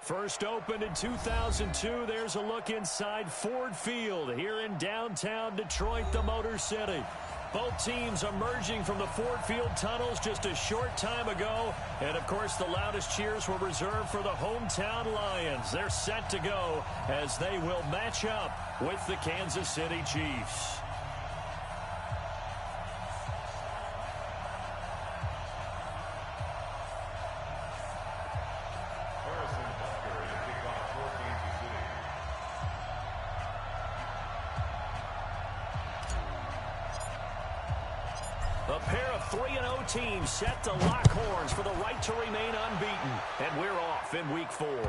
First opened in 2002, there's a look inside Ford Field here in downtown Detroit, the Motor City. Both teams emerging from the Ford Field tunnels just a short time ago. And, of course, the loudest cheers were reserved for the hometown Lions. They're set to go as they will match up with the Kansas City Chiefs. A pair of 3-0 teams set to lock horns for the right to remain unbeaten. And we're off in week 4. Good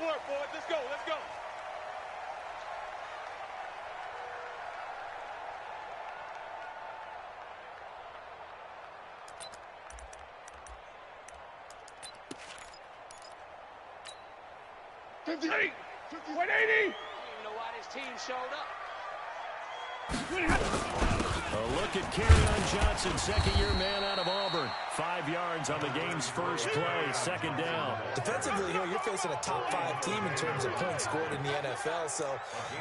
work, boys. Let's go. Let's go. $58. 180. You know why this team showed up. A look at Kerryon Johnson, second-year man out of Auburn. 5 yards on the game's first play, second down. Defensively here, you're facing a top-5 team in terms of points scored in the NFL. So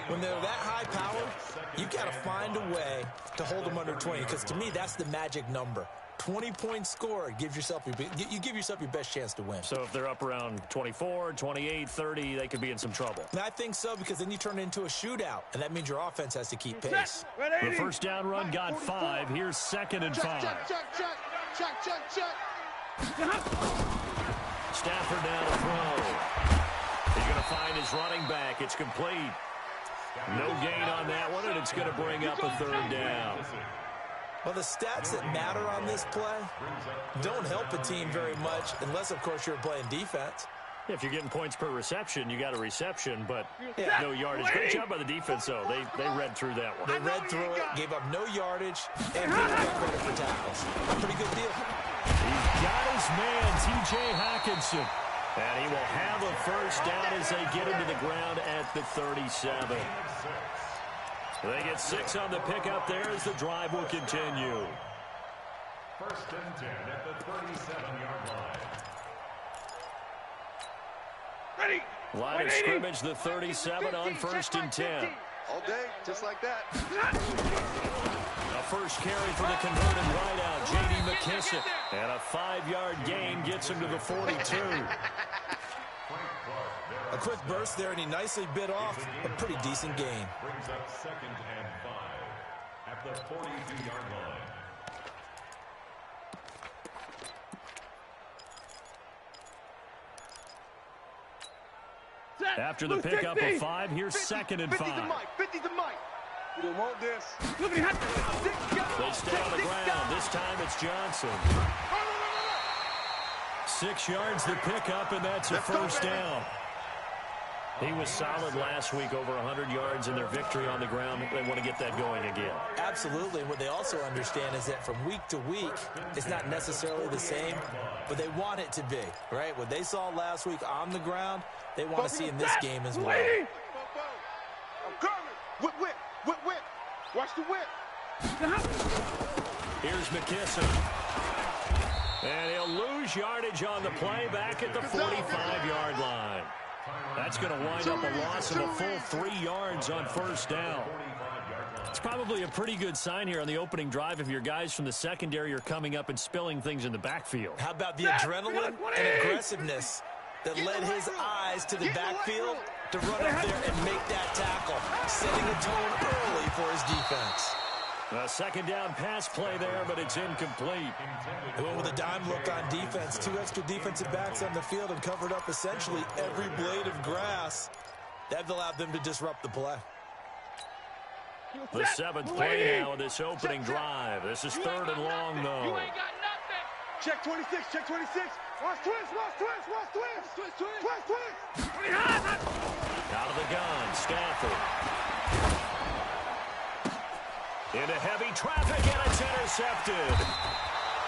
when they're that high-powered, you've got to find a way to hold them under 20. Because to me, that's the magic number. 20 points scored gives yourself you give yourself your best chance to win. So if they're up around 24, 28, 30, they could be in some trouble. And I think so, because then you turn it into a shootout, and that means your offense has to keep pace. The first down run got 5. Here's 2nd and 5. Stafford now to throw. He's going to find his running back. It's complete. No gain on that one, and it's going to bring up a 3rd down. Well, the stats that matter on this play don't help a team very much unless, of course, you're playing defense. If you're getting points per reception, you got a reception, but no yardage. Great job by the defense, though. They read through that one. They read through it, gave up no yardage, and gave up credit for tackles. Pretty good deal. He's got his man, T.J. Hockenson. And he will have a first down as they get into the ground at the 37. They get 6 on the pickup there as the drive will continue. First and 10 at the 37-yard line. Ready. Line of scrimmage, the 37 on 1st and 10. All day, just like that. A first carry for the converted wideout, J.D. McKissick. And a 5-yard gain gets him to the 42. A quick burst there, and he nicely bit off a pretty decent gain. Brings up 2nd and 5 at the 42-yard line. After the pickup of 5, here's 2nd and 5. 50 to Mike. We don't want this. They stay on the ground. This time it's Johnson. 6 yards the pickup, and that's a first down. He was solid last week, over 100 yards in their victory on the ground. They want to get that going again. Absolutely. And what they also understand is that from week to week, it's not necessarily the same, but they want it to be, right? What they saw last week on the ground, they want to see in this game as well. I'm coming. Whip, whip, whip, whip. Watch the whip. Here's McKissick. And he'll lose yardage on the play back at the 45-yard line. That's going to wind up a loss of a full 3 yards on first down. It's probably a pretty good sign here on the opening drive if your guys from the secondary are coming up and spilling things in the backfield. How about the adrenaline and aggressiveness that led his eyes to the backfield to run up there and make that tackle, setting a tone early for his defense. A 2nd down pass play there, but it's incomplete. They went with a dime look on defense. 2 extra defensive backs on the field and covered up essentially every blade of grass. That allowed them to disrupt the play. The 7th play now of this opening drive. This is 3rd and long, though. You ain't got nothing. Check 26, check 26. Watch twist, watch twist, watch twist. Twist, twist. Twist, twist. Out of the gun, Stafford. Into heavy traffic, and it's intercepted.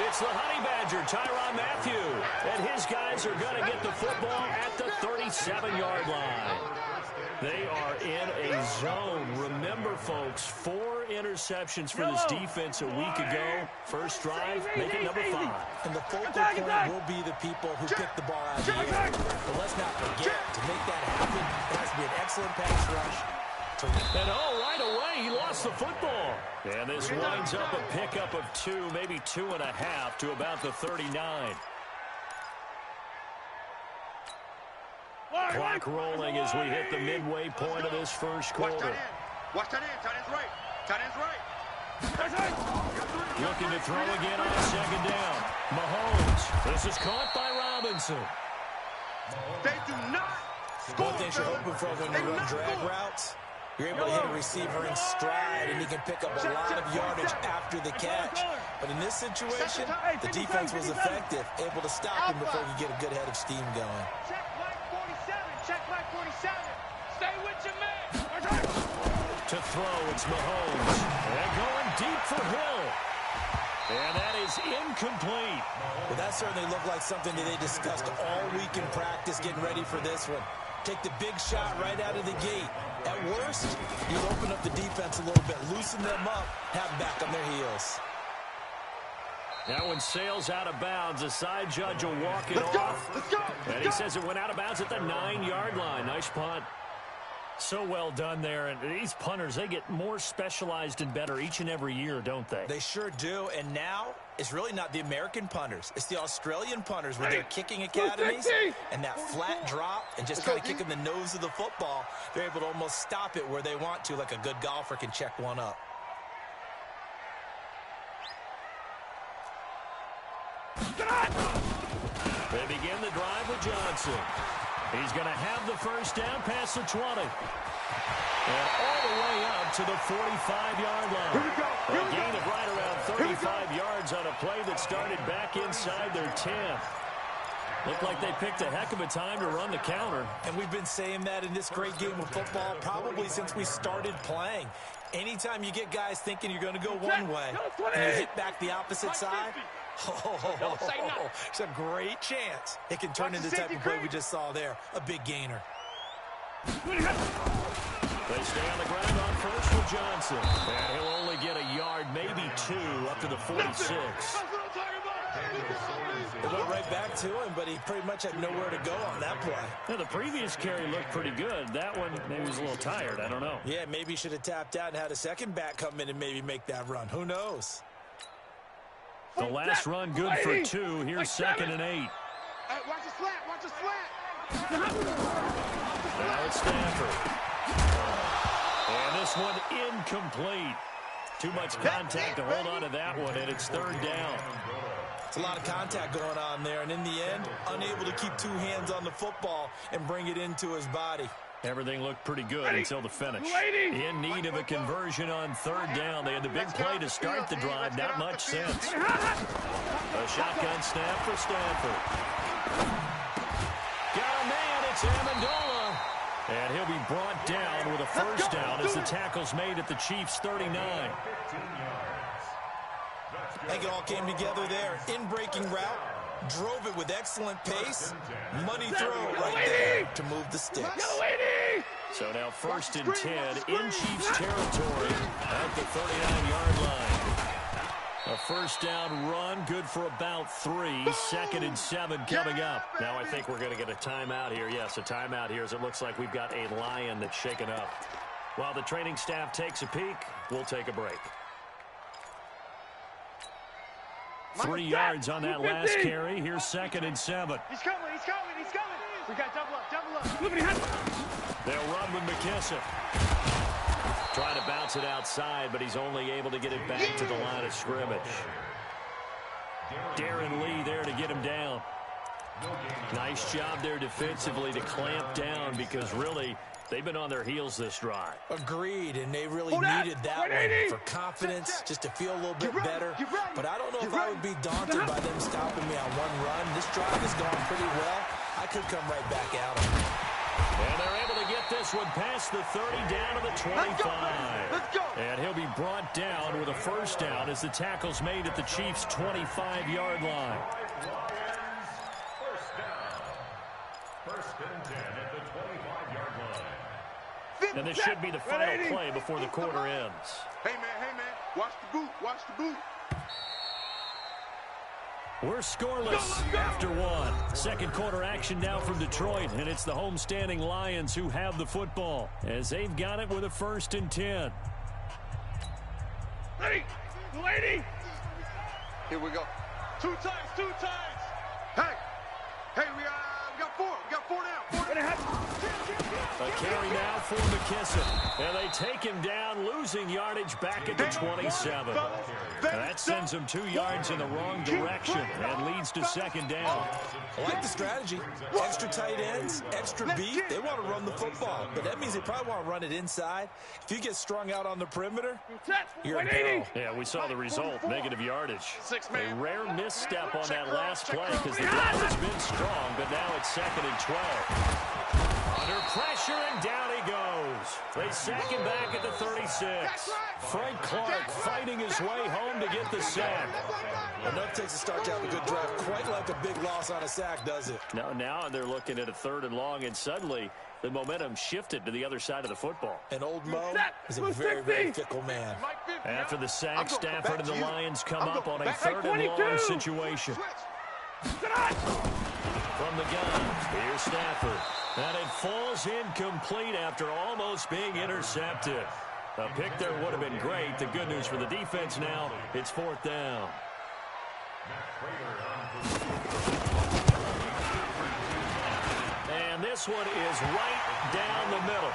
It's the Honey Badger, Tyrann Mathieu. And his guys are going to get the football at the 37-yard line. They are in a zone. Remember, folks, 4 4 interceptions for this defense a week ago. First drive, make it number 5. And the focal point will be the people who pick the ball out of the air. But let's not forget, to make that happen, it has to be an excellent pass rush. And right away, he lost the football. And this winds up a pickup of 2, maybe 2.5 to about the 39. Clock rolling as we hit the midway point of this first quarter. Watch that in. Tight end's right. Tight end's right. Looking to throw again on second down. Mahomes. This is caught by Robinson. They do not score. One thing you're hoping for when you run drag routes, you're able to hit a receiver in stride, and he can pick up a lot of yardage after the catch. But in this situation, the defense was effective, able to stop him before he get a good head of steam going. Check like 47. Check like 47. Stay with your man. To throw, it's Mahomes. And going deep for Hill. And that is incomplete. Well, that certainly looked like something that they discussed all week in practice, getting ready for this one. Take the big shot right out of the gate. At worst, you open up the defense a little bit, loosen them up, have them back on their heels. That one sails out of bounds. The side judge will walk it off. Let's go. And he says it went out of bounds at the 9-yard line. Nice punt. So well done there. And these punters, they get more specialized and better each and every year, don't they? They sure do. And now, it's really not the American punters. It's the Australian punters with their kicking academies and that flat drop and just kind of kicking the nose of the football. They're able to almost stop it where they want to, like a good golfer can check one up. They begin the drive with Johnson. He's going to have the first down past the 20. And all the way up to the 45-yard line. A gain of right around 35 yards on a play that started back inside their 10. Looked like they picked a heck of a time to run the counter. And we've been saying that in this great game of football probably since we started playing. Anytime you get guys thinking you're going to go one way and you hit back the opposite side, it's a great chance it can turn into the type of play we just saw there. A big gainer. They stay on the ground on first with Johnson. And he'll only get a yard, maybe 2, up to the 46. They went right back to him, but he pretty much had nowhere to go on that play. Now, the previous carry looked pretty good. That one, maybe he was a little tired. I don't know. Yeah, maybe he should have tapped out and had a second back come in and maybe make that run. Who knows? The last run good for 2. Here's 2nd and 8. Watch the slat. Watch the slat. Now it's Stafford. And this one incomplete. Too much contact to hold on to that one, and it's 3rd down. It's a lot of contact going on there, and in the end, unable to keep 2 hands on the football and bring it into his body. Everything looked pretty good until the finish. In need of a conversion on 3rd down. They had the big play to start the drive. Not much sense. A shotgun snap for Stafford. Got a man. It's Amendola. And he'll be brought down with a first down as the tackle's made at the Chiefs' 39. I think it all came together there. In-breaking route, drove it with excellent pace. Money throw right there to move the sticks. So now 1st and 10 in Chiefs territory at the 39-yard line. A first down run, good for about 3. 2nd and 7 coming up. Now I think we're going to get a timeout here. Yes, a timeout here as it looks like we've got a lion that's shaken up. While the training staff takes a peek, we'll take a break. 3 yards on that last carry. Here's 2nd and 7. He's coming. We got double up. They'll run with McKissick. Trying to bounce it outside, but he's only able to get it back to the line of scrimmage. Darren Lee there to get him down. Nice job there defensively to clamp down because really they've been on their heels this drive. Agreed, and they really needed that one for confidence, just to feel a little bit better. But I don't know if I would be daunted by them stopping me on one run. This drive has gone pretty well. I could come right back at them. And they're able to get this one past the 30 down to the 25. Let's go. And he'll be brought down with a first down as the tackle's made at the Chiefs' 25-yard line. First and 10 at the 25-yard line. And this should be the final play before the quarter ends. Hey, man, watch the boot, watch the boot. We're scoreless after one. Second quarter action now from Detroit, and it's the homestanding Lions who have the football as they've got it with a 1st and 10. Lady! Here we go. Two times. Hey, we got four. We got 4 down. A carry now for McKissick. And they take him down, losing yardage back at the 27. That sends him 2 yards in the wrong direction and leads to 2nd down. I like the strategy. Extra tight ends, extra beat. They want to run the football, but that means they probably want to run it inside. If you get strung out on the perimeter, you're in peril. Yeah, we saw the result, negative yardage. A rare misstep on that last play because the block has been strong, but now it's 2nd and 12. Under pressure, and down he goes. They sack him back at the 36. Frank Clark fighting his way home to get the sack. Enough takes to start to have a good drive. Quite like a big loss on a sack, does it? Now they're looking at a 3rd and long, and suddenly the momentum shifted to the other side of the football. And old Mo is a very, very fickle man. After the sack, Stafford and the Lions come up on a 3rd and long situation. From the gun, here's Stafford. And it falls incomplete after almost being intercepted. A pick there would have been great. The good news for the defense now, it's 4th down. And this one is right down the middle.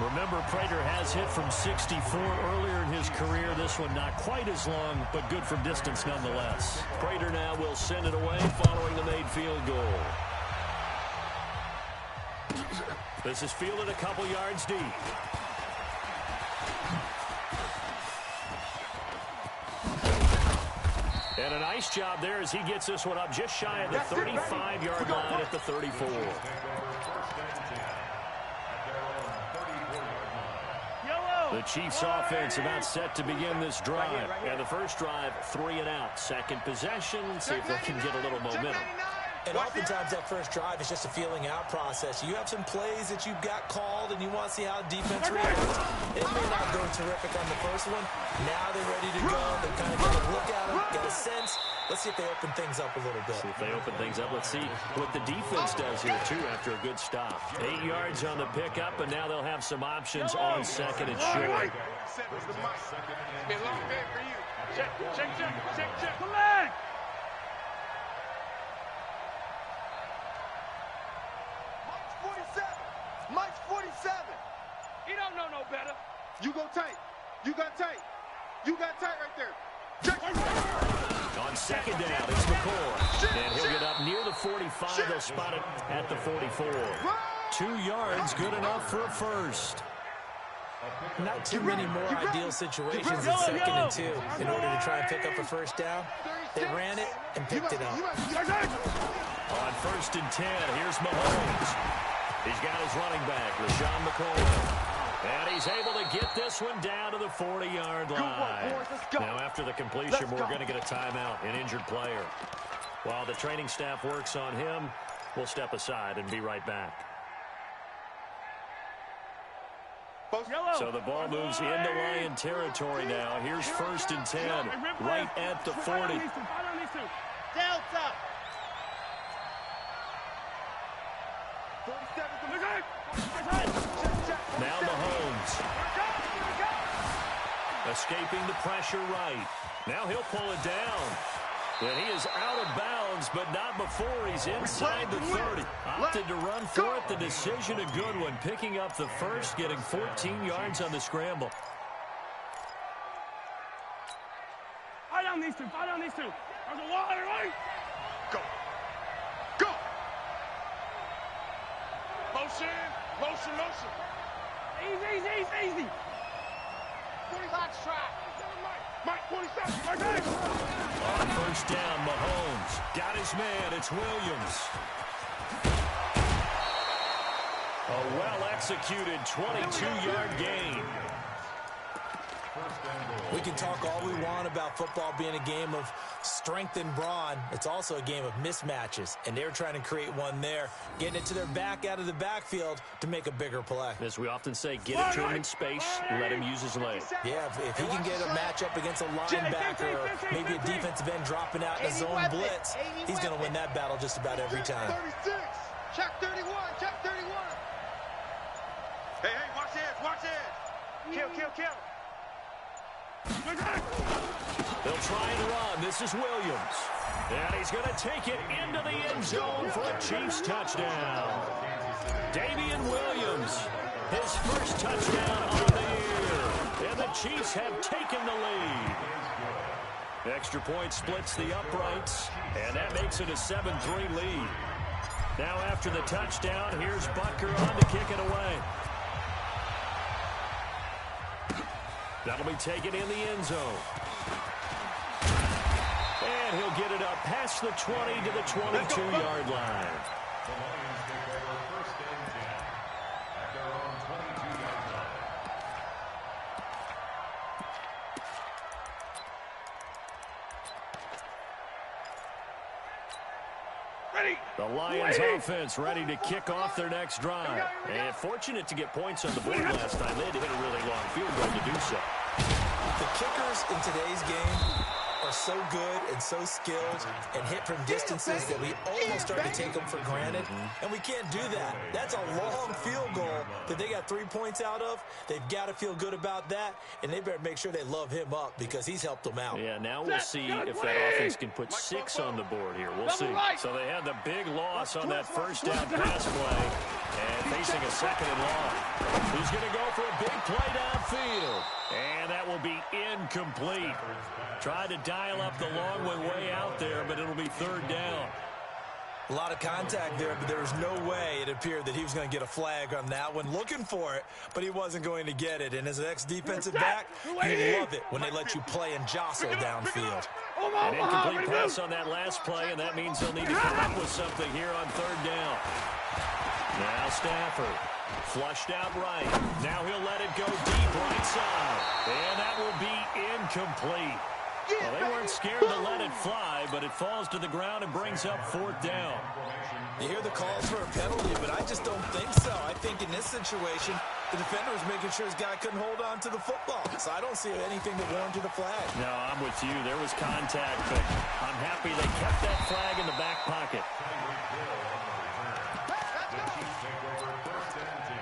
Remember, Prater has hit from 64 earlier in his career. This one not quite as long, but good from distance nonetheless. Prater now will send it away following the made field goal. This is fielded a couple yards deep. And a nice job there as he gets this one up just shy of the 35-yard line at the 34. The Chiefs offense about set to begin this drive. And the first drive, 3 and out. Second possession, see if they can get a little momentum. And oftentimes that first drive is just a feeling out process. You have some plays that you've got called and you want to see how defense reacts. It may not go terrific on the first one. Now they're ready to go. They kind of get a look at them, get a sense. Let's see if they open things up a little bit. See if they open things up. Let's see what the defense does here, too, after a good stop. 8 yards on the pickup, and now they'll have some options on 2nd and short. It's been a long day for you. Check. Come on! Mike's 47. He don't know no better. You go tight. You got tight. You got tight right there. Check. On 2nd down, it's McCoy. And he'll get up near the 45. They'll spot it at the 44. 2 yards, good enough for a first. Not too many more ideal situations in 2nd and 2 in order to try and pick up a first down. They ran it and picked it up. On 1st and 10, here's Mahomes. He's got his running back, LaShawn McCoy. And he's able to get this one down to the 40-yard line. Now, after the completion, we're going to get a timeout, an injured player. While the training staff works on him, we'll step aside and be right back. So the ball moves into Lion territory now. Here's 1st and 10, right at the 40. Delta. Now Mahomes. Escaping the pressure right. Now he'll pull it down. And he is out of bounds, but not before he's inside the 30. Opted to run for it. The decision, a good one. Picking up the first, getting 14 yards on the scramble. Fire down these two. There's a water, right? Go. Motion. Easy. 45 track. Mike, 47. On 1st down, Mahomes. Got his man. It's Williams. A well-executed 22-yard gain. We can talk all we want about football being a game of strength and brawn. It's also a game of mismatches, and they're trying to create one there, getting it to their back out of the backfield to make a bigger play. As we often say, get it to him in space, let him use his leg. Yeah, if he can get a matchup against a linebacker or maybe a defensive end dropping out in a zone blitz, he's going to win that battle just about every time. 36, check 31, check 31. Hey, watch it, watch it. Kill. They'll try and run. This is Williams. And he's going to take it into the end zone for a Chiefs touchdown. Damian Williams, his first touchdown of the year. And the Chiefs have taken the lead. Extra point splits the uprights, and that makes it a 7-3 lead. Now after the touchdown, here's Butker on to kick it away. That'll be taken in the end zone. And he'll get it up past the 20 to the 22-yard line. The Lions take over first and 10 at their own 22-yard line. The Lions offense ready to kick off their next drive. And fortunate to get points on the board last time. They had to hit a really long field goal to do so. The kickers in today's game are so good and so skilled and hit from distances that we almost start to take them for granted. And we can't do that. That's a long field goal that they got 3 points out of. They've got to feel good about that, and they better make sure they love him up because he's helped them out. Yeah, now we'll see if that offense can put 6 on the board here. We'll see. So they had the big loss on that first down pass play and facing a second and long. He's going to go for a big play downfield. And that will be incomplete. Tried to dial up the long one way out there, but it'll be third down. A lot of contact there, but there was no way it appeared that he was going to get a flag on that one. Looking for it, but he wasn't going to get it. And as an ex-defensive back, you love it when they let you play and jostle downfield. An incomplete pass on that last play, and that means they'll need to come up with something here on third down. Now Stafford, flushed out right. Now he'll let it go deep right side. And that will be incomplete. Well, they weren't scared to let it fly, but it falls to the ground and brings up fourth down. You hear the calls for a penalty, but I just don't think so. I think in this situation, the defender was making sure his guy couldn't hold on to the football. So I don't see anything that warranted a flag. No, I'm with you. There was contact, but I'm happy they kept that flag in the back pocket. The Chiefs take over first and 10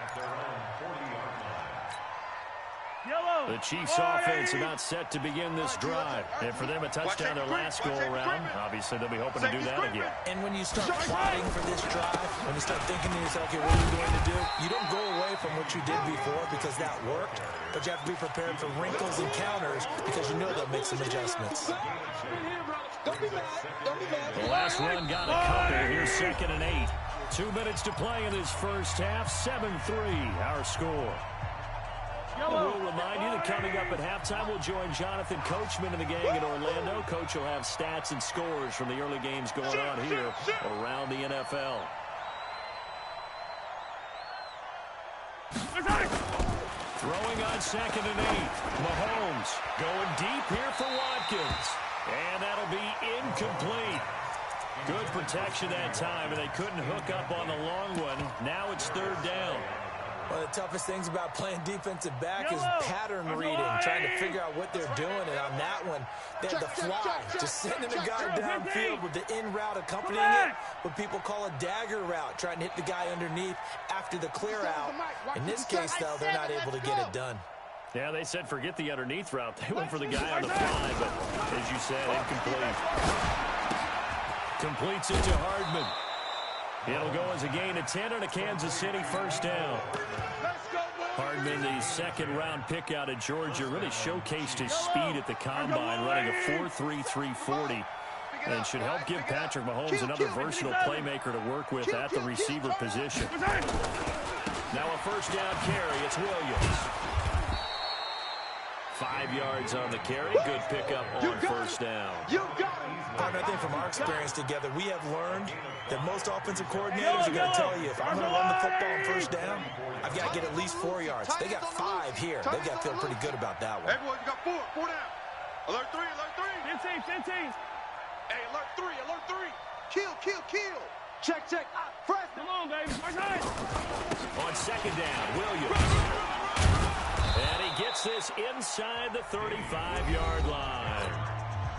at their own 40-yard line. The Chiefs offense about set to begin this drive. And for them, a touchdown their last go-around. Obviously, they'll be hoping to do that again. And when you start plotting for this drive, when you start thinking to yourself, okay, what are you going to do? You don't go away from what you did before because that worked, but you have to be prepared for wrinkles and counters because you know they'll make some adjustments. Don't be mad. Don't be mad. The last run got a couple. Here's 2nd and 8. 2 minutes to play in this first half. 7-3, our score. We'll remind you that coming up at halftime, we'll join Jonathan Coachman and the gang in Orlando. Coach will have stats and scores from the early games going on here around the NFL. Throwing on 2nd and 8. Mahomes going deep here for Watkins. And that'll be incomplete. Good protection that time, and they couldn't hook up on the long one. Now it's third down. One of the toughest things about playing defensive back is pattern reading, trying to figure out what they're doing. And on that one, they had the fly, just sending a guy downfield with the in route accompanying it, what people call a dagger route, trying to hit the guy underneath after the clear out. In this case, though, they're not able to get it done. Yeah, they said forget the underneath route. They went for the guy on the fly, but as you said, incomplete. Completes it to Hardman. It'll go as a gain of 10 and a Kansas City first down. Hardman, the second-round pick out of Georgia, really showcased his speed at the combine, running a 4.3 340, and should help give Patrick Mahomes another versatile playmaker to work with at the receiver position. Now a first down carry. It's Williams. 5 yards on the carry. Good pickup on first down. I think from our experience together, we have learned that most offensive coordinators are going to tell you, if I'm going to run the football on first down, I've got to get at least 4 yards. They got 5 here. They've got to feel pretty good about that one. Everyone, you got 4 down. Alert 3, alert 3. 15. Hey, alert 3, alert 3. Kill. Check. Fresh. Come on, baby. First time. On second down, Williams. And he gets this inside the 35-yard line.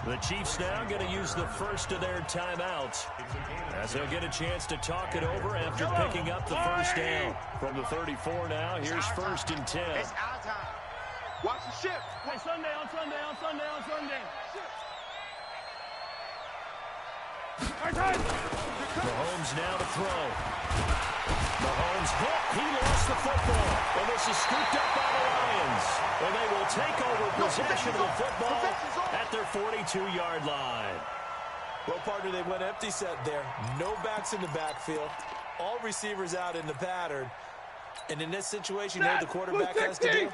The Chiefs now going to use the first of their timeouts, as they'll get a chance to talk it over after picking up the first down. From the 34 now, here's 1st and 10. It's our time. Watch the shift. Hey, Sunday. First time. Mahomes now to throw. Mahomes hit. He lost the football. And this is scooped up by the Lions. And they will take over possession of the football at their 42-yard line. Well, partner, they went empty set there. No backs in the backfield. All receivers out in the pattern. And in this situation, you know what the quarterback has to do?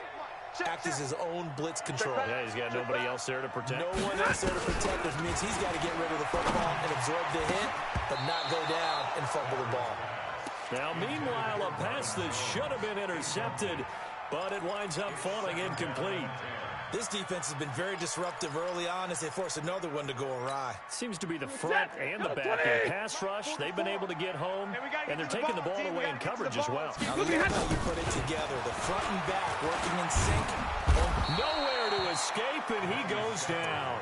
Act as his own blitz control. Yeah, he's got nobody else there to protect. No one else there to protect, which means he's got to get rid of the football and absorb the hit, but not go down and fumble the ball. Now, meanwhile, a pass that should have been intercepted, but it winds up falling incomplete. This defense has been very disruptive early on as they force another one to go awry. Seems to be the front and the back in pass rush. They've been able to get home, and they're taking the ball away in coverage as well. Now, look at how you put it together. The front and back working in sync. Nowhere to escape, and he goes down.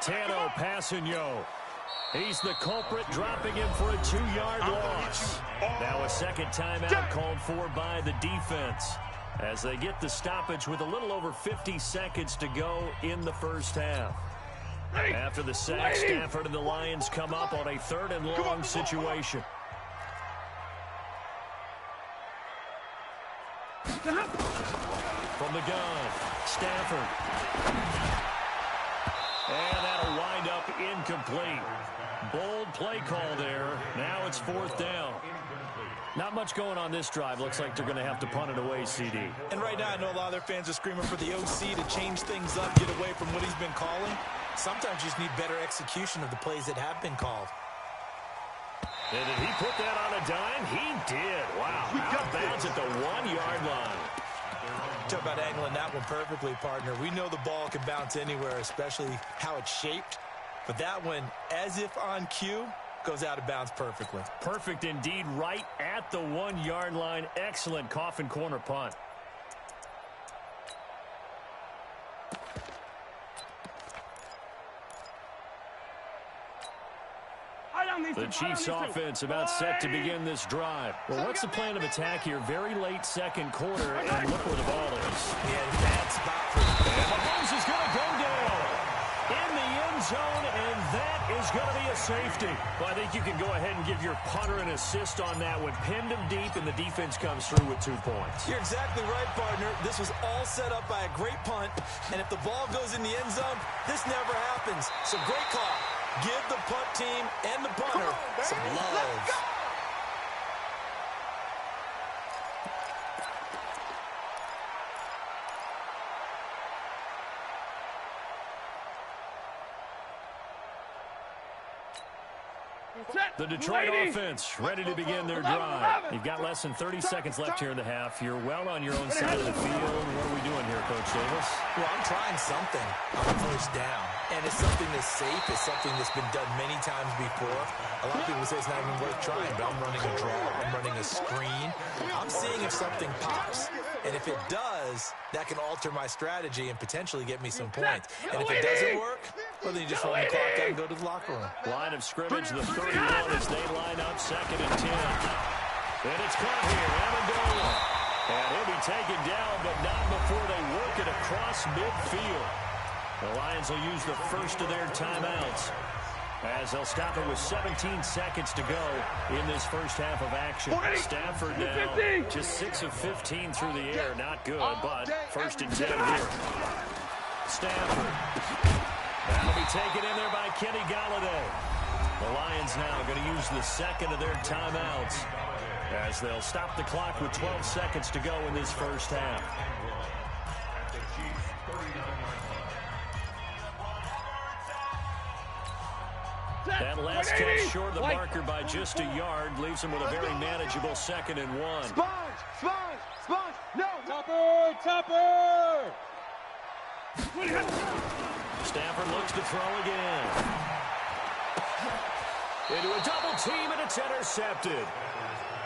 Tano Passigno. He's the culprit, dropping him for a 2-yard loss. Now a second timeout called for by the defense, as they get the stoppage with a little over 50 seconds to go in the first half. After the sack, Stafford and the Lions come up on a 3rd and long situation. From the gun, Stafford. And that'll wind up incomplete. Bold play call there. Now it's 4th down. Not much going on this drive. Looks like they're going to have to punt it away, CD. And right now, I know a lot of their fans are screaming for the OC to change things up, get away from what he's been calling. Sometimes you just need better execution of the plays that have been called. And did he put that on a dime? He did. Wow. Out of bounds at the 1-yard line. Talk about angling that one perfectly, partner. We know the ball can bounce anywhere, especially how it's shaped. But that one, as if on cue, goes out of bounds perfectly. Perfect indeed, right at the 1-yard line. Excellent coffin corner punt. The Chiefs offense about set to begin this drive. Well, what's the plan of attack here? Very late second quarter, and look where the ball is. Yeah, bad spot for the And Mahomes is going to go down in the end zone, and that is going to be a safety. Well, I think you can go ahead and give your punter an assist on that one. Pinned him deep, and the defense comes through with 2 points. You're exactly right, partner. This was all set up by a great punt, and if the ball goes in the end zone, this never happens. So great call. Give the punt team and the punter some love. The Detroit offense ready to begin their drive. You've got less than 30 seconds left here in the half. You're well on your own side of the field. What are we doing here, Coach Davis? Well, I'm trying something on first down. And it's something that's safe. It's something that's been done many times before. A lot of people say it's not even worth trying, but I'm running a draw. I'm running a screen. I'm seeing if something pops. And if it does, that can alter my strategy and potentially get me some points. And if it doesn't work, well, then you just run the clock out and go to the locker room. Line of scrimmage, the 31 as they line up 2nd and 10. And it's caught here, Amendola. And he'll be taken down, but not before they work it across midfield. The Lions will use the first of their timeouts, as they'll stop it with 17 seconds to go in this first half of action. Stafford now just 6 of 15 through the air. Not good, but 1st and 10 here. Stafford. That'll be taken in there by Kenny Golladay. The Lions now going to use the second of their timeouts, as they'll stop the clock with 12 seconds to go in this first half. At the Chiefs' 30 That last catch short of the marker by just a yard leaves him with a very manageable 2nd and 1. Sponge! No! Topper! Stafford looks to throw again. Into a double team, and it's intercepted.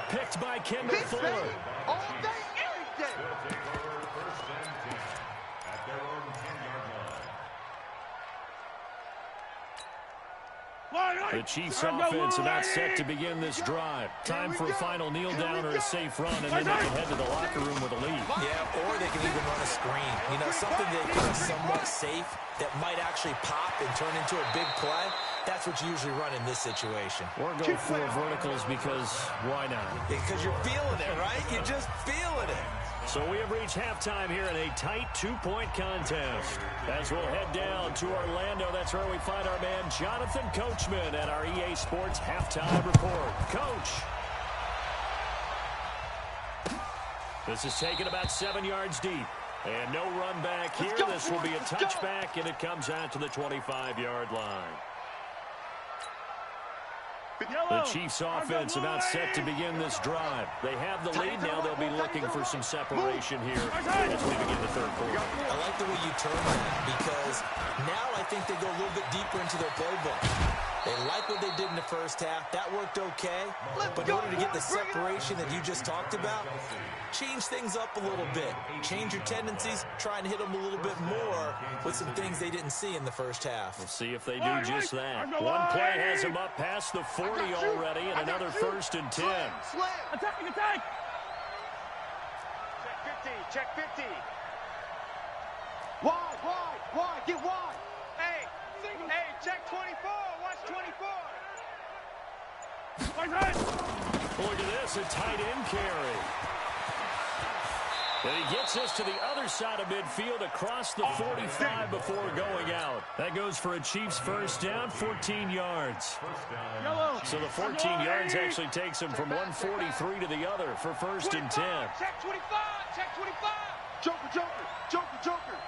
Picked by Kendall Fuller. All day, every day. First and 10 at their own 10-yard line. The Chiefs offense about set to begin this drive. Time for a final kneel down or a safe run, and then they can head to the locker room with a lead. Yeah, or they can even run a screen. You know, something they kind of somewhat safe that might actually pop and turn into a big play. That's what you usually run in this situation. Or go 4 verticals because why not? Because you're feeling it, right? You're just feeling it. So we have reached halftime here in a tight 2-point contest. As we'll head down to Orlando, that's where we find our man Jonathan Coachman at our EA Sports Halftime Report. Coach. This is taken about 7 yards deep. And no run back here. This will be a touchback, and it comes out to the 25-yard line. The Chiefs offense about set to begin this drive. They have the lead now. They'll be looking for some separation here as we begin the third quarter. I like the way you turn that because now I think they go a little bit deeper into their playbook. They like what they did in the first half. That worked okay. But in order to get the separation that you just talked about, change things up a little bit. Change your tendencies. Try and hit them a little bit more with some things they didn't see in the first half. We'll see if they do just that. One play has them up past the 40 already, and another 1st and 10. Attack! Check 50. Wide. Get wide. Hey, check 24. Watch 24. Look at this, a tight end carry. And he gets us to the other side of midfield across the 45 before going out. That goes for a Chiefs first down, 14 yards. So the 14 yards actually takes him from 143 to the other for 1st and 10. Check 25. Joker.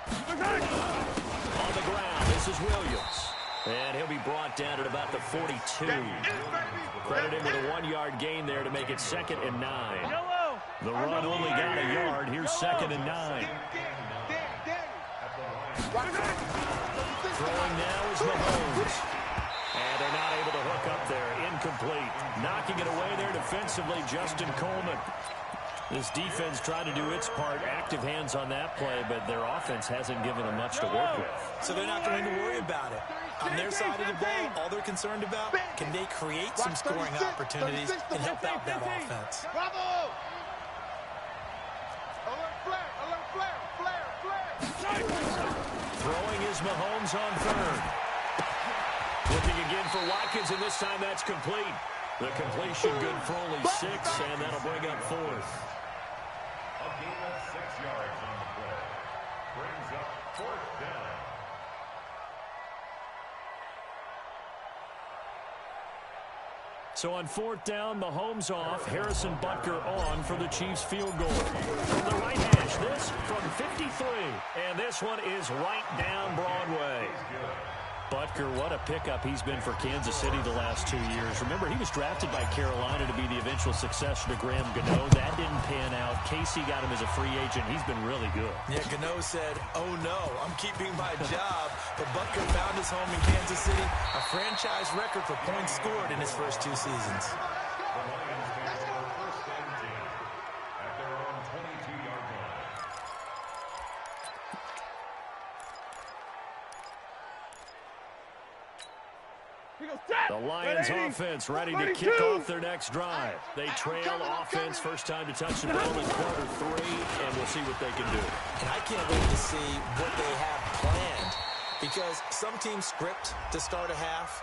On the ground, this is Williams. And he'll be brought down at about the 42. Credit him with a 1-yard gain there to make it 2nd and 9. The run only got a yard. Here's 2nd and 9. Throwing now is Mahomes. And they're not able to hook up there. Incomplete. Knocking it away there defensively, Justin Coleman. This defense trying to do its part. Active hands on that play, but their offense hasn't given them much to work with. So they're not going to worry about it. On their side of the ball, all they're concerned about, can they create some scoring opportunities and help out that offense? Bravo! Alert flare! Throwing is Mahomes on 3rd. Looking again for Watkins, and this time that's complete. The completion good for only 6, and that'll bring up 4th. A gain of 6 yards on the play. Brings up 4th down. So on 4th down, Mahomes off, Harrison Butker on for the Chiefs field goal. From the right hash, this from 53. And this one is right down Broadway. Butker, what a pickup he's been for Kansas City the last 2 years. Remember, he was drafted by Carolina to be the eventual successor to Graham Gano. That didn't pan out. Casey got him as a free agent. He's been really good. Yeah, Gano said, oh no, I'm keeping my job. But Butker found his home in Kansas City. A franchise record for points scored in his first 2 seasons. The Lions take over 1st and 10 at their own 22-yard line. The Lions offense ready to kick off their next drive. They trail offense, first time to touch the ball in quarter 3, and we'll see what they can do. And I can't wait to see what they have planned because some teams script to start a half.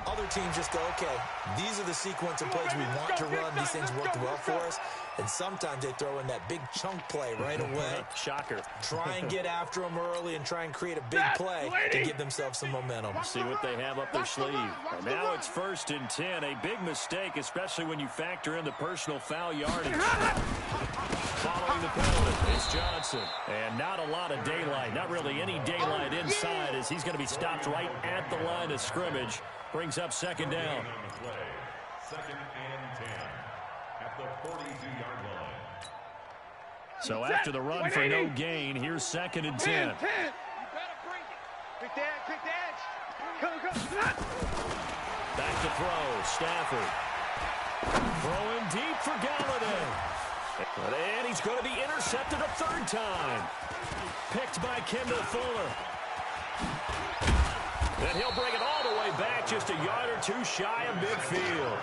Other teams just go, okay, these are the sequence of plays we want to run. These things worked well for us. And sometimes they throw in that big chunk play right away. Shocker. Try and get after them early and try and create a big play to give themselves some momentum. See what they have up their sleeve. And now it's 1st and 10. A big mistake, especially when you factor in the personal foul yardage. following the penalty. It's Johnson. And not a lot of daylight. Not really any daylight inside as he's going to be stopped right at the line of scrimmage. Brings up second down. Second and 10 at the 42-yard line. So after the run for no gain, here's second and 10. 10. You better bring it. Pick the edge. Come. Back to throw. Stafford. Throwing deep for Galladay. And he's going to be intercepted a third time. Picked by Kendall Fuller. And he'll bring it all the way back, just a yard or two shy of midfield.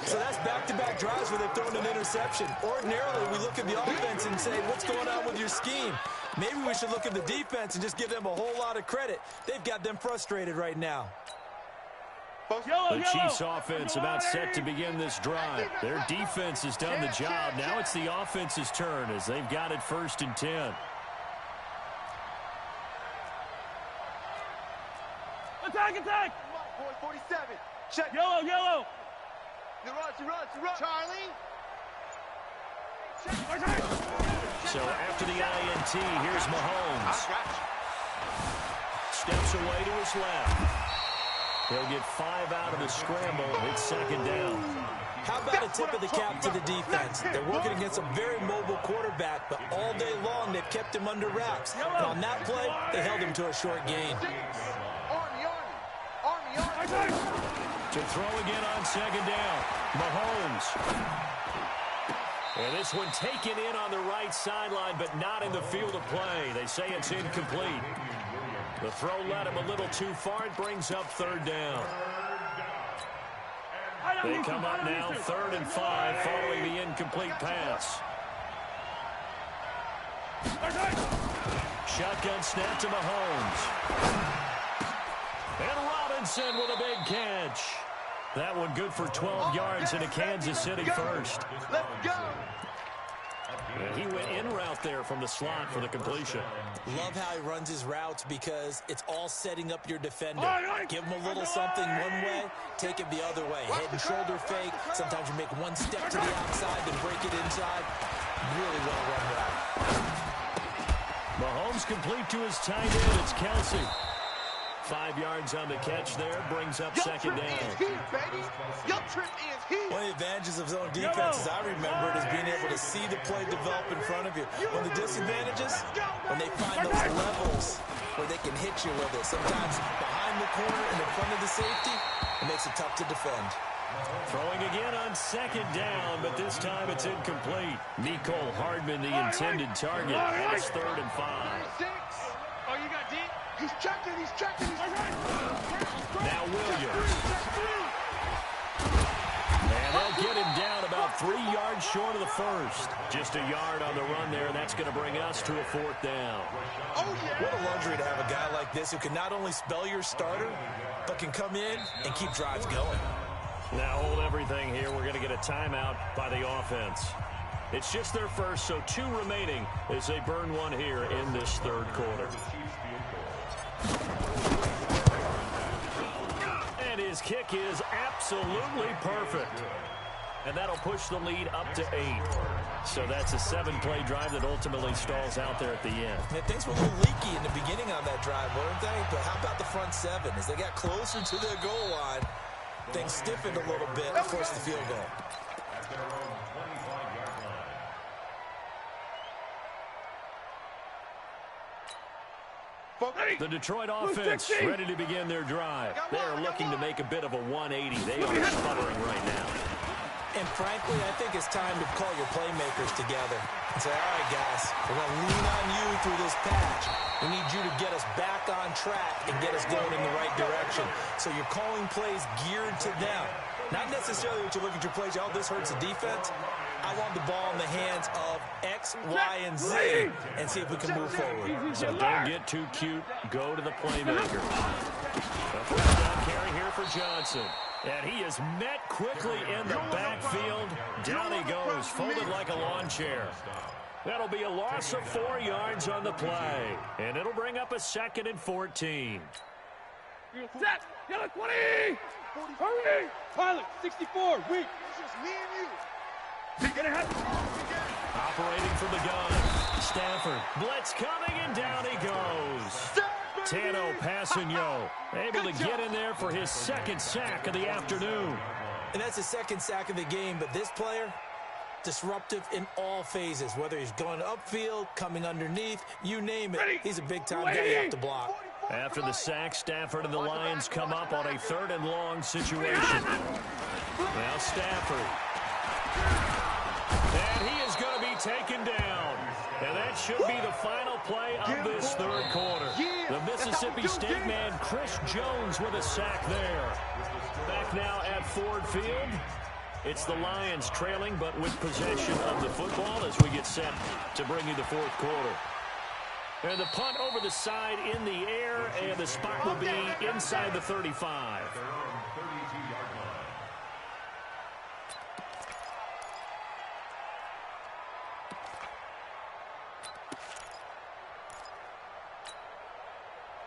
So that's back-to-back drives where they've thrown an interception. Ordinarily, we look at the offense and say, what's going on with your scheme? Maybe we should look at the defense and just give them a whole lot of credit. They've got them frustrated right now. The Chiefs offense about set to begin this drive. Their defense has done the job. Now it's the offense's turn as they've got it first and 10. Attack! Come on, boy, 47. Check. Yellow! He runs. Charlie. So after the INT, here's Mahomes. Steps away to his left. He'll get 5 out of the scramble. It's second down. How about a tip of the cap to the defense? They're working against a very mobile quarterback, but all day long they've kept him under wraps. And on that play, they held him to a short gain. Army. To throw again on second down. Mahomes. And this one taken in on the right sideline, but not in the field of play. They say it's incomplete. The throw led him a little too far. It brings up third down. They come up now, 3rd and 5, following the incomplete pass. Shotgun snap to Mahomes. And Robinson with a big catch. That one good for 12 yards into Kansas City first. Let's go. And he went in route there from the slot for the completion. Love how he runs his routes because it's all setting up your defender. Give him a little something one way, take it the other way. Head and shoulder fake. Sometimes you make one step to the outside, then break it inside. Really well run route. Mahomes complete to his tight end. It's Kelsey. 5 yards on the catch there. Brings up second down. One of the advantages of zone defense, as I remember it, is being able to see the play develop in front of you. One of the disadvantages, when they find those levels where they can hit you with it. Sometimes behind the corner and in front of the safety, it makes it tough to defend. Throwing again on second down, but this time it's incomplete. Mecole Hardman, the intended target. And it's 3rd and 5. Oh, you got deep? He's checking. Now Williams. And they'll get him down about 3 yards short of the first. Just a yard on the run there, and that's going to bring us to a 4th down. Oh, yeah. What a luxury to have a guy like this who can not only spell your starter, but can come in and keep drives going. Now hold everything here. We're going to get a timeout by the offense. It's just their first, so 2 remaining as they burn one here in this 3rd quarter. And his kick is absolutely perfect. And that'll push the lead up to 8. So that's a 7-play drive that ultimately stalls out there at the end. Yeah, things were a little leaky in the beginning on that drive, weren't they? But how about the front 7? As they got closer to their goal line, things stiffened a little bit and forced the field goal. At their own 25-yard line. The Detroit offense ready to begin their drive. They're looking to make a bit of a 180. They are sputtering right now. And frankly, I think it's time to call your playmakers together and say, all right, guys, we're going to lean on you through this patch. We need you to get us back on track and get us going in the right direction. So you're calling plays geared to them. Not necessarily what you look at your plays, oh, this hurts the defense. I want the ball in the hands of X, Y, and Z and see if we can move forward. So don't get too cute. Go to the playmaker. A first down carry here for Johnson. And he is met quickly in the backfield. Down he goes, folded like a lawn chair. That'll be a loss of 4 yards on the play. And it'll bring up a 2nd and 14. Set! Yellow 20! Hurry! Pilot, 64, weak. It's just me and you. Get ahead. Operating from the gun. Stafford. Blitz coming, and down he goes. Tano Passanio able to get in there for his second sack of the afternoon. And that's his second sack of the game, but this player, disruptive in all phases, whether he's going upfield, coming underneath, you name it. He's a big-time guy you have to block. After the sack, Stafford and the Lions come up on a 3rd and long situation. Now Stafford. And he is going to be taken down. And that should be the final play of this 3rd quarter. The Mississippi State man, Chris Jones, with a sack there. Back now at Ford Field. It's the Lions trailing, but with possession of the football as we get set to bring you the 4th quarter. And the punt over the side in the air, and the spot will be inside the 35.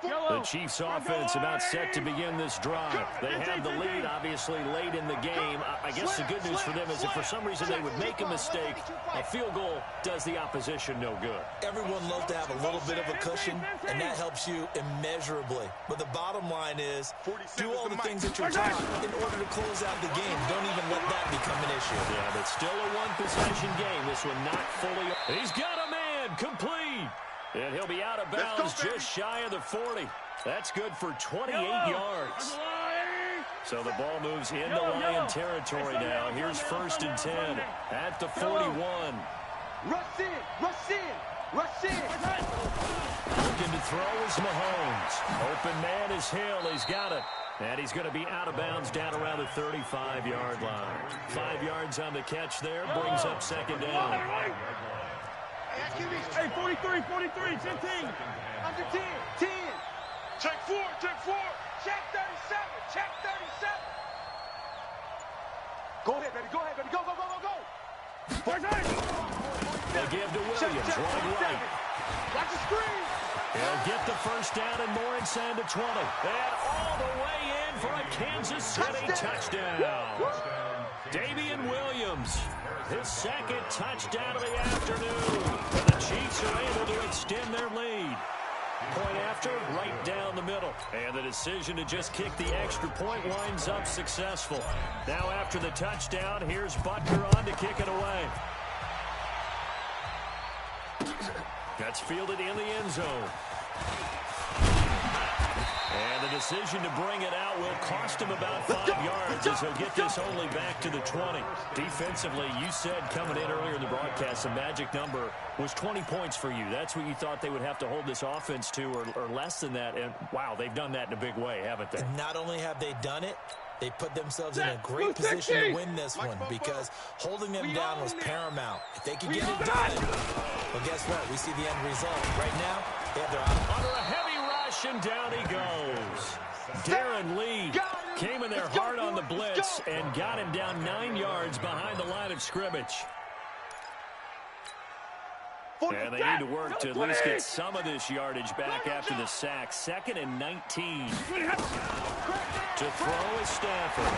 The Chiefs offense about set to begin this drive. They have the lead, obviously, late in the game. I guess the good news for them is if for some reason they would make a mistake, a field goal does the opposition no good. Everyone loves to have a little bit of a cushion, and that helps you immeasurably. But the bottom line is, do all the things that you're taught in order to close out the game. Don't even let that become an issue. Yeah, but still a one-possession game. This one not fully. He's got a man, complete. And he'll be out of bounds just shy of the 40. That's good for 28 yards. So the ball moves into Lion territory now. Here's 1st and 10 at the 41. Rush in, rush in, rush in. Looking to throw is Mahomes. Open man is Hill. He's got it. And he's going to be out of bounds down around the 35-yard line. 5 yards on the catch there. Brings up 2nd down. Hey, 43, 43, 15. Under 10, 10. Check 4, check 4. Check 37, check 37. Go ahead, baby, go ahead, baby. Go, go, go, go, go. They give to Williams, right. Watch the screen. He'll get the 1st down and more inside the 20. And all the way in for a Kansas City touchdown. Damian Williams, his 2nd touchdown of the afternoon. And the Chiefs are able to extend their lead. Point after, right down the middle. And the decision to just kick the extra point winds up successful. Now after the touchdown, here's Butker on to kick it away. That's fielded in the end zone. And the decision to bring it out will cost him about 5 yards as he'll get this only back to the 20. Defensively, you said coming in earlier in the broadcast, the magic number was 20 points for you. That's what you thought they would have to hold this offense to, or less than that. And, wow, they've done that in a big way, haven't they? And not only have they done it, they put themselves in a great position to win this one because holding them down was paramount. If they could get it done, well, guess what? We see the end result. Right now, they have their under a heavy rush, and down he goes. Darren Lee came in there hard on the blitz and got him down 9 yards behind the line of scrimmage. And they need to work to at least get some of this yardage back after the sack. 2nd and 19. To throw is Stafford.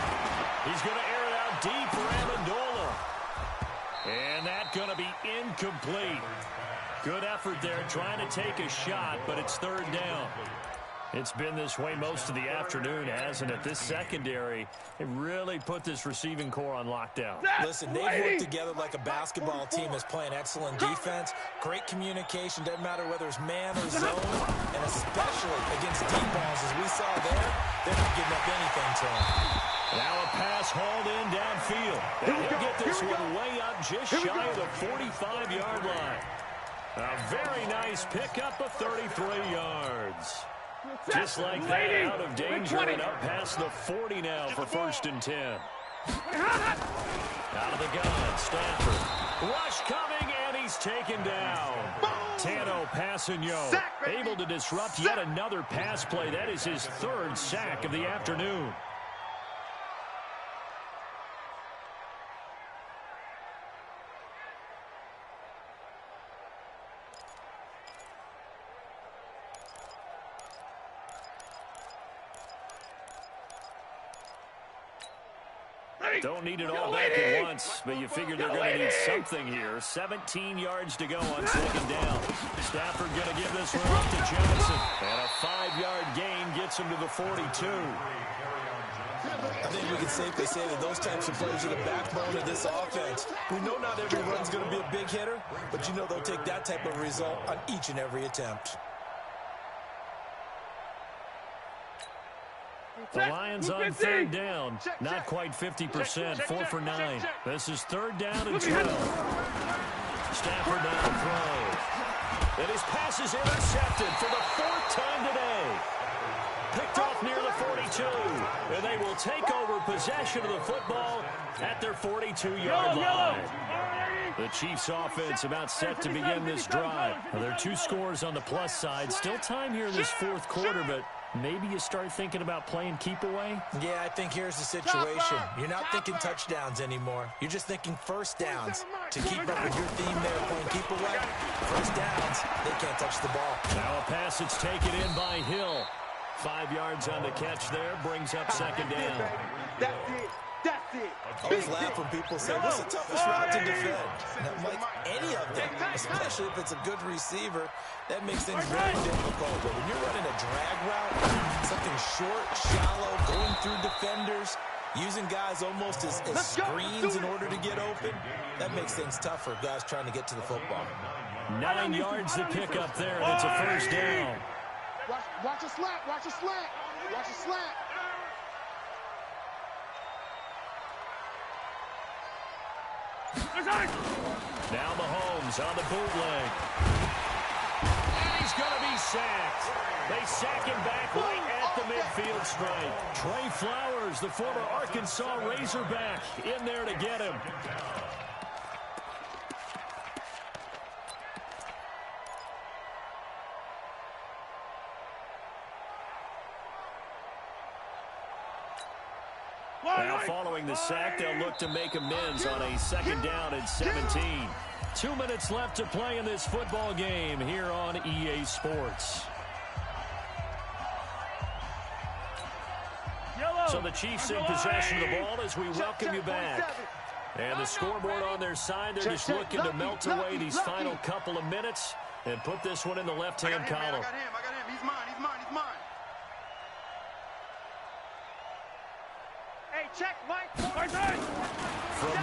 He's going to air it out deep for Amendola. And that's going to be incomplete. Good effort there trying to take a shot, but it's 3rd down. It's been this way most of the afternoon, hasn't it? This secondary, it really put this receiving core on lockdown. Listen, they've worked together like a basketball team that's playing excellent defense. Great communication, doesn't matter whether it's man or zone, and especially against deep balls, as we saw there, they're not giving up anything to him. Now a pass hauled in downfield. And he'll get this one way up just shy of the 45-yard line. A very nice pickup of 33 yards. Just like that, out of danger and up past the 40 now for 1st and 10. Out of the gun, Stafford. Rush coming, and he's taken down. Tano Passanio able to disrupt yet another pass play. That is his 3rd sack of the afternoon. Don't need it all back at once, but you figure they're going to need something here. 17 yards to go on second down. Stafford going to give this one off to Johnson. And a 5-yard gain gets him to the 42. I think we can safely say that those types of plays are the backbone of this offense. We know not every run's going to be a big hitter, but you know they'll take that type of result on each and every attempt. The Lions on third down. Not quite 50%, 4 for 9. This is third down and 12. Stafford now throws. And his pass is intercepted for the 4th time today. Picked off near the 42. And they will take over possession of the football at their 42-yard line. The Chiefs offense about set to begin this drive. Well, there are 2 scores on the plus side. Still time here in this 4th quarter, but maybe you start thinking about playing keep away? Yeah, I think here's the situation. You're not thinking touchdowns anymore. You're just thinking first downs. To keep up with your theme there, playing keep away, first downs, they can't touch the ball. Now a pass that's taken in by Hill. 5 yards on the catch there, brings up second down. That's it. That's it. I always laugh when people say, what's the toughest route to defend? And I'm like, any of them, especially if it's a good receiver, that makes things very difficult. But when you're running a drag route, something short, shallow, going through defenders, using guys almost as screens in order to get open, that makes things tough for guys trying to get to the football. 9 yards to pick up there, and it's a first down. Watch a slant. Watch a slant. Watch a slant. Now Mahomes on the bootleg. And he's going to be sacked. They sack him back right at the midfield stripe. Trey Flowers, the former Arkansas Razorback, in there to get him. Now following the sack, they'll look to make amends on a second down and 17. 2 minutes left to play in this football game here on EA Sports. So the Chiefs in possession of the ball as we welcome you back. And the scoreboard on their side, they're just looking to melt away these final couple of minutes and put this one in the left-hand column. I got him. He's mine. Check, Mike. From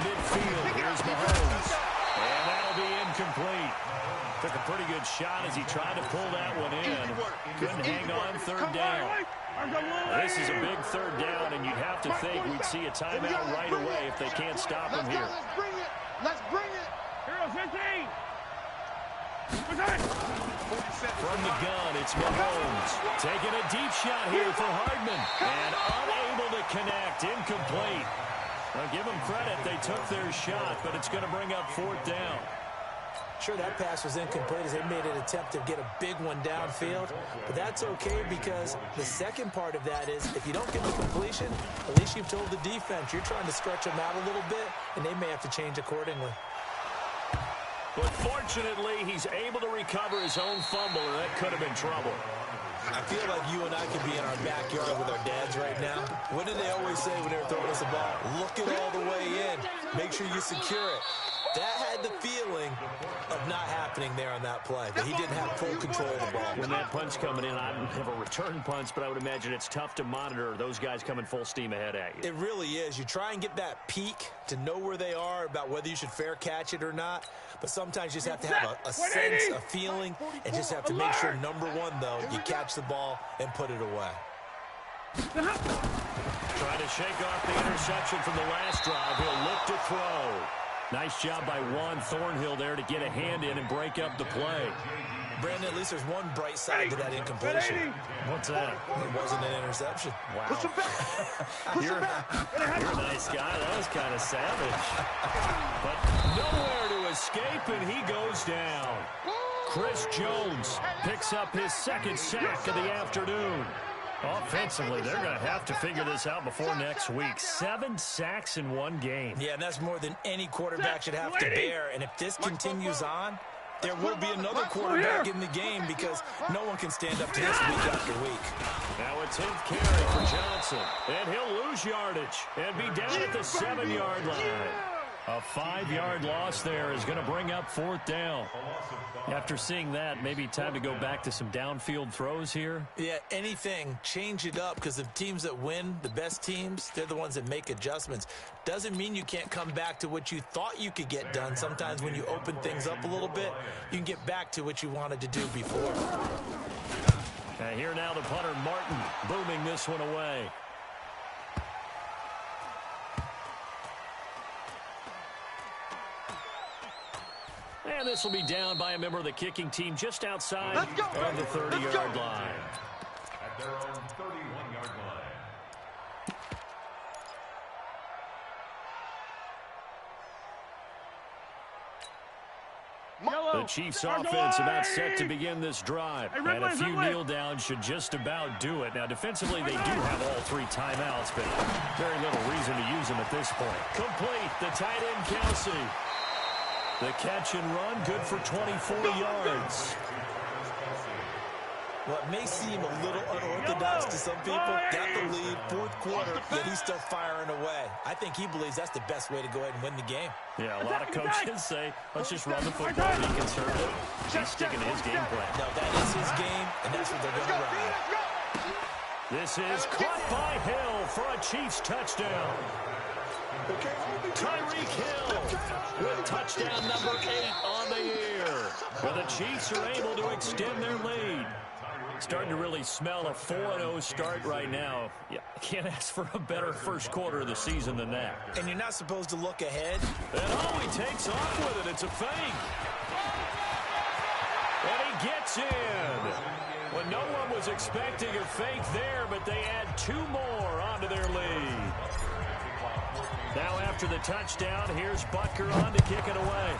midfield, here's Mahomes. And that'll be incomplete. Took a pretty good shot as he tried to pull that one in. Couldn't hang on third down. This is a big third down, and you'd have to think we'd see a timeout right away if they can't stop him here. Let's bring it. Hero 15. From the gun, it's Mahomes. Taking a deep shot here for Hardman. And unable to connect. Incomplete. Now give them credit. They took their shot, but it's going to bring up 4th down. Sure, that pass was incomplete as they made an attempt to get a big one downfield. But that's okay because the second part of that is if you don't get the completion, at least you've told the defense you're trying to stretch them out a little bit, and they may have to change accordingly. But fortunately, he's able to recover his own fumble, and that could have been trouble. I feel like you and I could be in our backyard with our dads right now. What did they always say when they were throwing us the ball? Look it all the way in. Make sure you secure it. That had the feeling of not happening there on that play, that he didn't have full control of the ball. When that punch coming in, I don't have a return punch, but I would imagine it's tough to monitor those guys coming full steam ahead at you. It really is. You try and get that peek to know where they are, about whether you should fair catch it or not. But sometimes you just have to have a sense, a feeling, and just have to make sure, number one, though, you catch the ball and put it away. Trying to shake off the interception from the last drive. He'll look to throw. Nice job by Juan Thornhill there to get a hand in and break up the play. Brandon, at least there's one bright side to that incompletion. What's that? It wasn't an interception. Wow. You're a nice guy. That was kind of savage. But nowhere to escape, and he goes down. Chris Jones picks up his second sack of the afternoon. Offensively, they're going to have to figure this out before next week. 7 sacks in one game. Yeah, and that's more than any quarterback should have to bear. And if this continues on, there will be another quarterback in the game because no one can stand up to this week after week. Now a 10th carry for Johnson. And he'll lose yardage and be down at the 7-yard line. A 5-yard loss there is going to bring up 4th down. After seeing that, maybe time to go back to some downfield throws here. Yeah, anything. Change it up because the teams that win, the best teams, they're the ones that make adjustments. Doesn't mean you can't come back to what you thought you could get done. Sometimes when you open things up a little bit, you can get back to what you wanted to do before. And here now the punter, Martin, booming this one away. And this will be down by a member of the kicking team just outside of the 30-yard line. At their own 31-yard line. The Chiefs offense about set to begin this drive. And a few kneel downs should just about do it. Now, defensively, they do have all 3 timeouts, but very little reason to use them at this point. Complete. The tight end, Kelsey. The catch and run, good for 24 yards. What may seem a little unorthodox to some people, got the lead, 4th quarter, yet he's still firing away. I think he believes that's the best way to go ahead and win the game. Yeah, a lot of coaches say, let's just run the football, be conservative. He's sticking to his game plan. No, that is his game, and that's what they're going to ride. This is caught by Hill for a Chiefs touchdown. Tyreek Hill with touchdown number 8 on the year. But the Chiefs are able to extend their lead. Starting to really smell a 4-0 start right now. Yeah, can't ask for a better first quarter of the season than that. And you're not supposed to look ahead. And he takes off with it. It's a fake. And he gets in. Well, no one was expecting a fake there, but they add 2 more onto their lead. Now after the touchdown, here's Butker on to kick it away.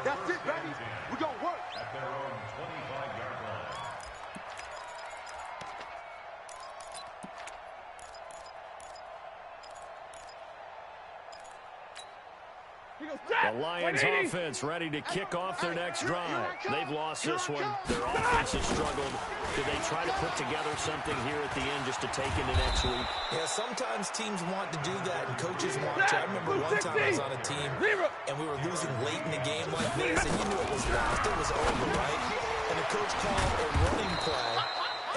That's it, baby. We're going to work. At their own 25-yard line. The Lions offense ready to kick off their next drive. They've lost this one. Their offense has struggled. Do they try to put together something here at the end just to take into next week? Yeah, sometimes teams want to do that, and coaches want to. I remember one time I was on a team, and we were losing late in the game like this, and you knew it was lost. It was over, right? And the coach called a running play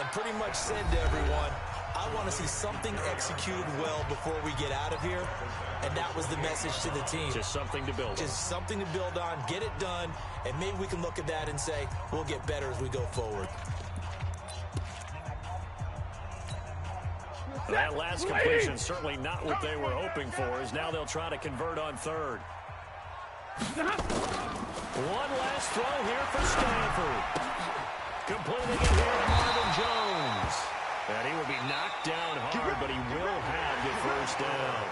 and pretty much said to everyone, I want to see something executed well before we get out of here. And that was the message to the team. Just something to build on. Just something to build on, get it done, and maybe we can look at that and say, we'll get better as we go forward. That last completion, certainly not what they were hoping for, as now they'll try to convert on 3rd. One last throw here for Stanford. Completing it here to Marvin Jones. And he will be knocked down hard, but he will have the first down.